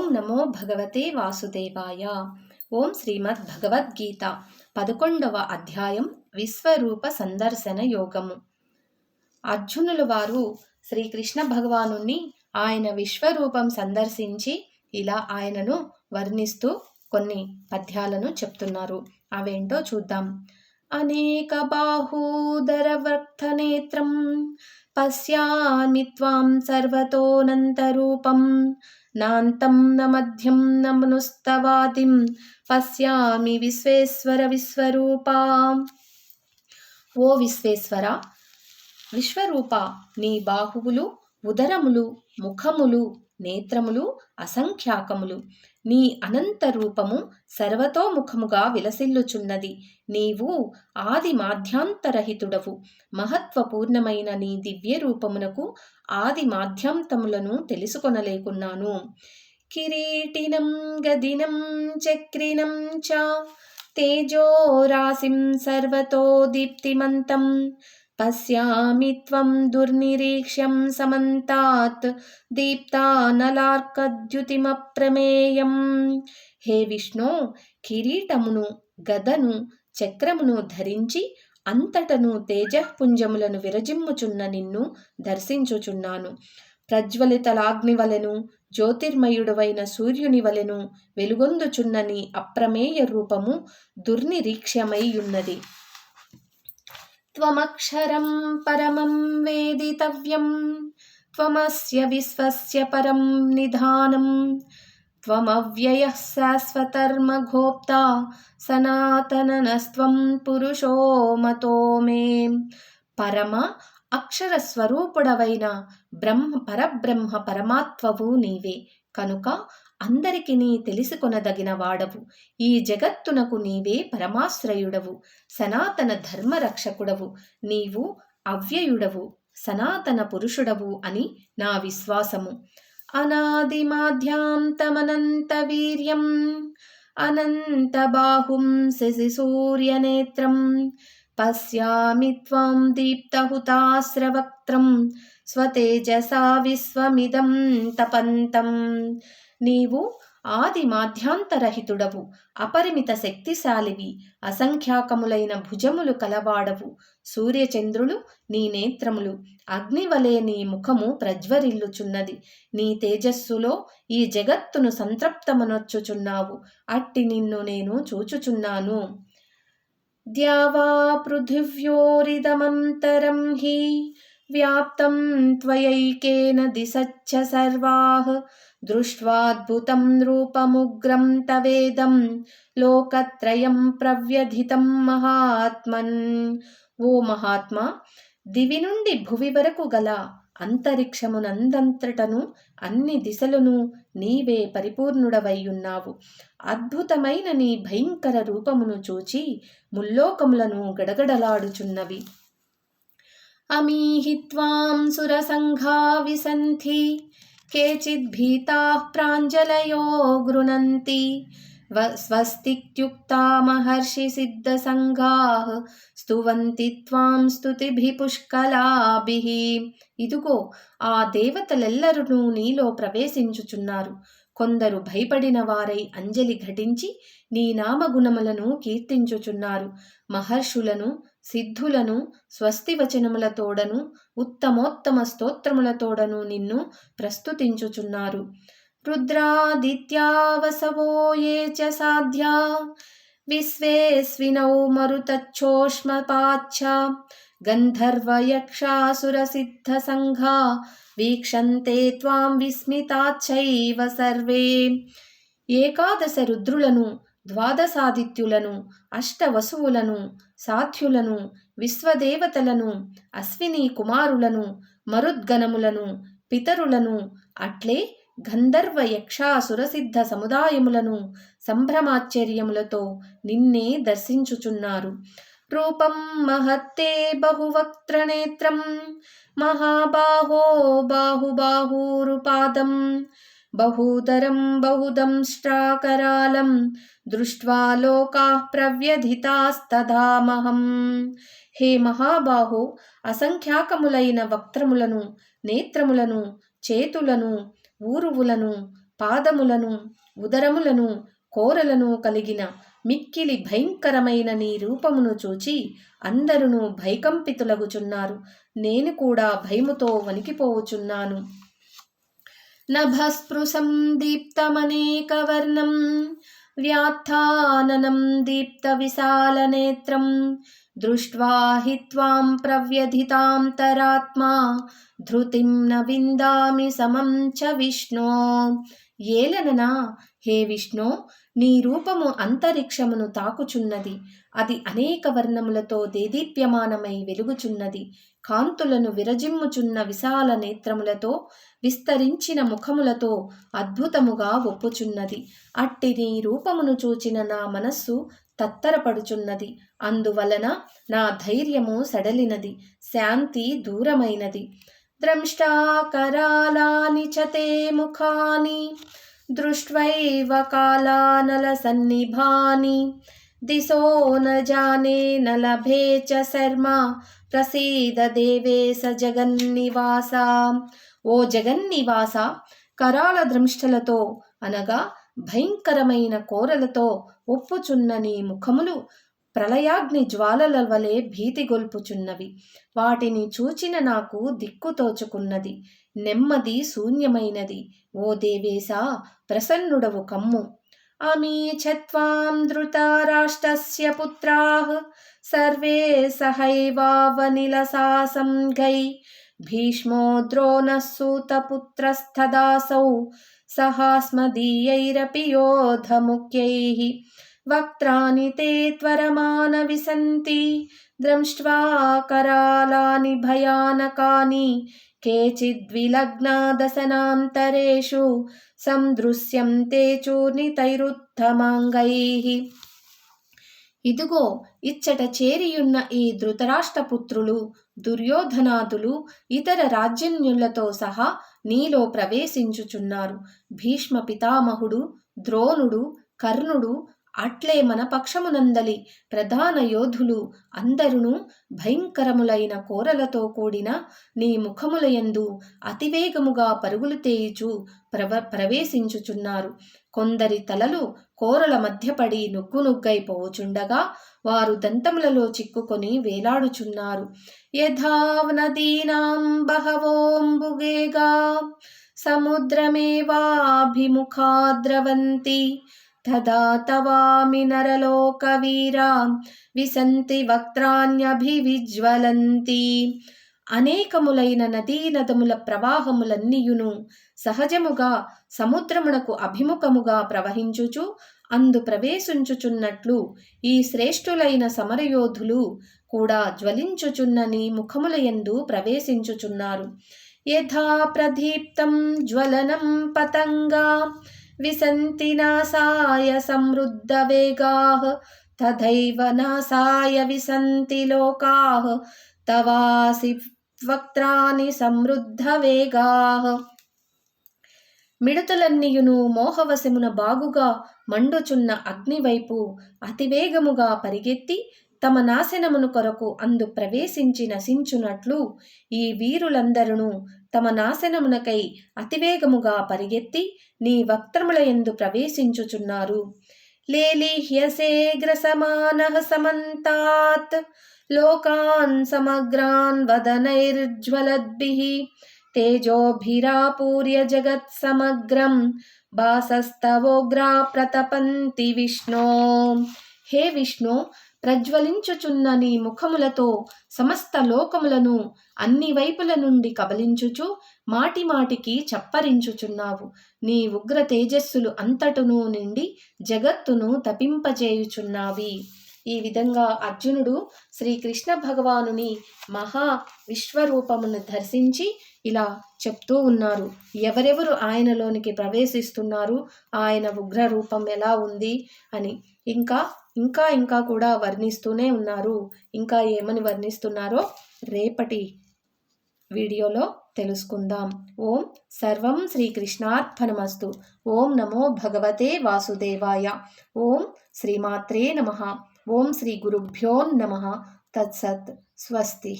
ఓం నమో భగవతే వాసుదేవాయ. ఓం శ్రీమద్ భగవద్గీత 11వ అధ్యాయం విశ్వరూప సందర్శన యోగము. అర్జునులు వారు శ్రీకృష్ణ భగవానుని ఆయన విశ్వరూపం సందర్శించి ఇలా ఆయనను వర్ణిస్తూ కొన్ని పద్యాలను చెప్తున్నారు. అవేంటో చూద్దాం. అనేక బాహూదర వక్తనేత్రం పశ్యామి త్వాం సర్వతోనంతరూపం నాంతం న మధ్యం న మనుస్తవాదిం పశ్యామి విశ్వేశ్వర విశ్వరూపా. ఓ విశ్వేశ్వర, విశ్వరూప, నీ బాహువులు, ఉదరములు, ముఖములు, నేత్రములు అసంఖ్యాకములు. నీ అనంత రూపము సర్వతోముఖముగా విలసిల్లుచున్నది. నీవు ఆది మాధ్యాంతరహితుడవు. మహత్వపూర్ణమైన నీ దివ్య రూపమునకు ఆది మాధ్యాంతములను తెలుసుకొనలేకున్నాను. కిరీటినం గదినం చక్రినం చ తేజోరాశిం సర్వతో దీప్తిమంతం పశ్యామి త్వం దుర్నిరీక్ష్యం సమంతాత్ దీప్తానలార్కద్యుతిమప్రమేయం. హే విష్ణు, కిరీటమును, గదను, చక్రమును ధరించి అంతటను తేజఃపుంజములను విరజిమ్ముచున్న నిన్ను దర్శించుచున్నాను. ప్రజ్వలితలాగ్ని వలెను, జ్యోతిర్మయుడవైన సూర్యుని వలెను వెలుగొందుచున్న నీ అప్రమేయ రూపము దుర్నిరీక్ష్యమైయున్నది. త్వమక్షరం పరమం వేదితవ్యం త్వమస్య విశ్వస్య పరం నిధానం త్వమవ్యయః శాశ్వతర్మఘోప్తా సనాతననస్త్వం పురుషో మతో మే. పరమ అక్షర స్వరూపుడవైన పరబ్రహ్మ పరమాత్మవు నీవే కనుక అందరికి నీ తెలిసికొనదగిన వాడవు. ఈ జగత్తునకు నీవే పరమాశ్రయుడవు, సనాతన ధర్మరక్షకుడవు. నీవు అవ్యయుడవు, సనాతన పురుషుడవు అని నా విశ్వాసము. అనాదిమాధ్యాంతమనంత వీర్యం అనంత బాహుం శశి సూర్యనేత్రం పశ్యామి త్వాం దీప్తహుతాస్రవక్త్రం స్వతేజసా విశ్వమిదం తపంతం. నీవు ఆది మాధ్యాంతరహితుడవు, అపరిమిత శక్తిశాలివి, అసంఖ్యాకములైన భుజములు కలవాడవు. సూర్యచంద్రులు నీ నేత్రములు, అగ్నివలే నీ ముఖము ప్రజ్వరిల్లుచున్నది. నీ తేజస్సులో ఈ జగత్తును సంతృప్తమనొచ్చుచున్నావు. అట్టి నిన్ను నేను చూచుచున్నాను. ద్యావా పృథివ్యోరిదమంతరం హి వ్యాప్తం త్వయైకేన దిశచ్చ సర్వాః దృష్ట్వాద్భుతం రూపముగ్రం తవేదం లోకత్రయం ప్రవ్యధితం మహాత్మన్. ఓ మహాత్మా, దివి నుండి భువి వరకు గల అంతరిక్షమునందంతటను అన్ని దిశలను నీవే పరిపూర్ణుడవైయున్నావు. అద్భుతమైన నీ భయంకర రూపమును చూచి ముల్లోకములను గడగడలాడుచున్నవి. అమీహి త్వాం సురసంఘా విసంతి కేచిద్భీతాః ప్రాంజలయో గృణంతి స్వస్తిక్త్యుక్తా మహర్షి సిద్ధసంఘాః స్తువంతి త్వాం స్తుతిభిః పుష్కలాభిః. ఇదిగో, ఆ దేవతలెల్లరూ నీలో ప్రవేశించుచున్నారు. కొందరు భయపడిన వారై అంజలి ఘటించి నీ నామగుణములను కీర్తించుచున్నారు. మహర్షులను, సిద్ధులను స్వస్తివచనములతోడను ఉత్తమోత్తమ స్తోత్రములతోడను నిన్ను ప్రస్తుతించుచున్నారు. రుద్రాదిత్యా వసవో ఏ చ సాధ్యా విశ్వేస్వినౌ మరుతచ్చోష్మపాచ్చ గంధర్వయక్షాసురసిద్ధసంఘా వీక్షంతే త్వాం విస్మితాచ్చైవ సర్వే. ఏకాదశ రుద్రులను, ద్వాదశాదిత్యులను, అష్టవసువులను, సాధ్యులను, విశ్వదేవతలను, అశ్విని కుమారులను, మరుద్గణములను, పితరులను, అట్లే గంధర్వ యక్షాసురసిద్ధ సముదాయములను సంభ్రమాశ్చర్యములతో నిన్నే దర్శించుచున్నారు. రూపం మహత్తే బహువక్త్రనేత్రం మహాబాహో బాహుబాహూరుపాదం బహూదరం బహుదంష్ట్రాకరాళం దృష్ట్వా లోకాః ప్రవ్యధితాస్తథామహం. హే మహాబాహో, అసంఖ్యాకములైన వక్త్రములను, నేత్రములను, చేతులను, ఊరువులను, పాదములను, ఉదరములను, కోరలను కలిగిన మిక్కిలి భయంకరమైన నీ రూపమును చూచి అందరును భయకంపితులగుచున్నారు. నేను కూడా భయముతో వణికిపోవుచున్నాను. నభస్పృశం దీప్తమనేకవర్ణం వ్యాత్థాననం దీప్త విశాలనేత్రం దృష్ట్వా హి త్వాం ప్రవ్యధితాంతరాత్మా ధృతిం న విందామి సమం చ విష్ణో. ఏలననా హే విష్ణు, నీ రూపము అంతరిక్షమును తాకుచున్నది. అది అనేక వర్ణములతో దేదీప్యమానమై వెలుగుచున్నది. కాంతులను విరజిమ్ముచున్న విశాల నేత్రములతో, విస్తరించిన ముఖములతో అద్భుతముగా ఒప్పుచున్నది. అట్టి నీ రూపమును చూచిన నా మనస్సు తత్తరపడుచున్నది. అందువలన నా ధైర్యము సడలినది, శాంతి దూరమైనది. ద్రంష్టాకరాలాని చ తే ముఖాని దృష్ట్వైవ కాలానల సన్నిభాని దిశో న జానే న లభే చ శర్మా ప్రసీద దేవేశ జగన్నివాస. ఓ జగన్నివాస, కరాల ద్రంష్టలతో అనగా భయంకరమైన కోరలతో ఒప్పుచున్న నీ ముఖములు ప్రళయాగ్ని జ్వాలల వలె భీతిగొల్పుచున్నవి. వాటిని చూచిన నాకు దిక్కు తోచుకున్నది, నెమ్మది శూన్యమైనది. ఓ దేవేశా, ప్రసన్నుడవు కమ్ము. అమీ చత్వాం ధృతరాష్ట్రస్య పుత్రాః సర్వే సహైవావనిలసాసంఘై భీష్మో ద్రోణః సూతపుత్రస్తదాసౌ సహాస్మదీయైరపి యోధముఖ్యైః వక్త్రాణి తే త్వరమాన విసంతి ద్రంష్ట్వా కరాలాని భయానకాని కేచిద్విలగ్నా దశనాంతరేషు సందృశ్యంతే చూర్ణితైరుత్తమాంగైః. ఇదిగో ఇచ్చట చేరియున్న ఈ ధృతరాష్ట్రపుత్రులు, దుర్యోధనాదులు ఇతర రాజ్యన్యులతో సహా నీలో ప్రవేశించుచున్నారు. భీష్మ పితామహుడు, ద్రోణుడు, కర్ణుడు, అట్లే మన పక్షమునందలి ప్రధాన యోధులు అందరును భయంకరములైన కోరలతో కూడిన నీ ముఖములయందు అతివేగముగా పరుగులు తేయుచు ప్రవేశించుచున్నారు. కొందరి తలలు కోరల మధ్యపడి నుగ్గునుగ్గైపోవుచుండగా వారు దంతములలో చిక్కుకొని వేలాడుచున్నారు. యథానదీనాం బహవోంబుగేగా సముద్రమేవాభిముఖా ద్రవంతి తదా తవామి నరలోకవీరా విసంతి వక్త్రాణ్యభివిజ్వలంతి. అనేకములైన నదీ నదముల ప్రవాహములన్నీయును సహజముగా సముద్రమునకు అభిముఖముగా ప్రవహించుచు అందు ప్రవేశించుచున్నట్లు ఈ శ్రేష్ఠులైన సమరయోధులు కూడా జ్వలించుచున్న నీ ముఖములయందు ప్రవేశించుచున్నారు. యథా ప్రదీప్తం జ్వలనం పతంగా విసంతి నాసాయ సమృద్ధ వేగాః తథైవ నాసాయ విసంతి లోకాః తవాసి వక్త్రాణి సమృద్ధ వేగాః. మిడతలన్నీయును మోహవశమున బాగుగా మండుచున్న అగ్నివైపు అతివేగముగా పరిగెత్తి తమ నాశనమును కొరకు అందు ప్రవేశించి నశించునట్లు ఈ వీరులందరూ తమ నాశనమునకై అతివేగముగా పరిగెత్తి నీ వక్త్రములయందు ప్రవేశించుచున్నారు. లేలీహ్యసేగ్రసమానః సమంతాత్ లోకాన్ సమగ్రాన్ వదనైర్జ్వలద్భిః తేజోభిరాపూర్య జగత్ సమగ్రం భాసస్తవోగ్రా ప్రతపంతి విష్ణో. హే విష్ణు, ప్రజ్వలించుచున్న నీ ముఖములతో సమస్త లోకములను అన్ని వైపుల నుండి కబలించుచు మాటిమాటికి చప్పరించుచున్నావు. నీ ఉగ్ర తేజస్సులు అంతటును నిండి జగత్తును తపింపజేయుచున్నావి. ఈ విధంగా అర్జునుడు శ్రీకృష్ణ భగవానుని మహా విశ్వరూపమును దర్శించి ఇలా చెప్తూ ఉన్నారు. ఎవరెవరు ఆయనలోనికి ప్రవేశిస్తున్నారు, ఆయన ఉగ్ర రూపం ఎలా ఉంది అని ఇంకా కూడా వర్ణిస్తూనే ఉన్నారు. ఇంకా ఏమని వర్ణిస్తున్నారో రేపటి వీడియోలో తెలుసుకుందాం. ఓం సర్వం శ్రీకృష్ణార్పణమస్తు. ఓం నమో భగవతే వాసుదేవాయ. ఓం శ్రీమాత్రే నమః. ఓం శ్రీ గురుభ్యో నమః. తత్సత్. స్వస్తి.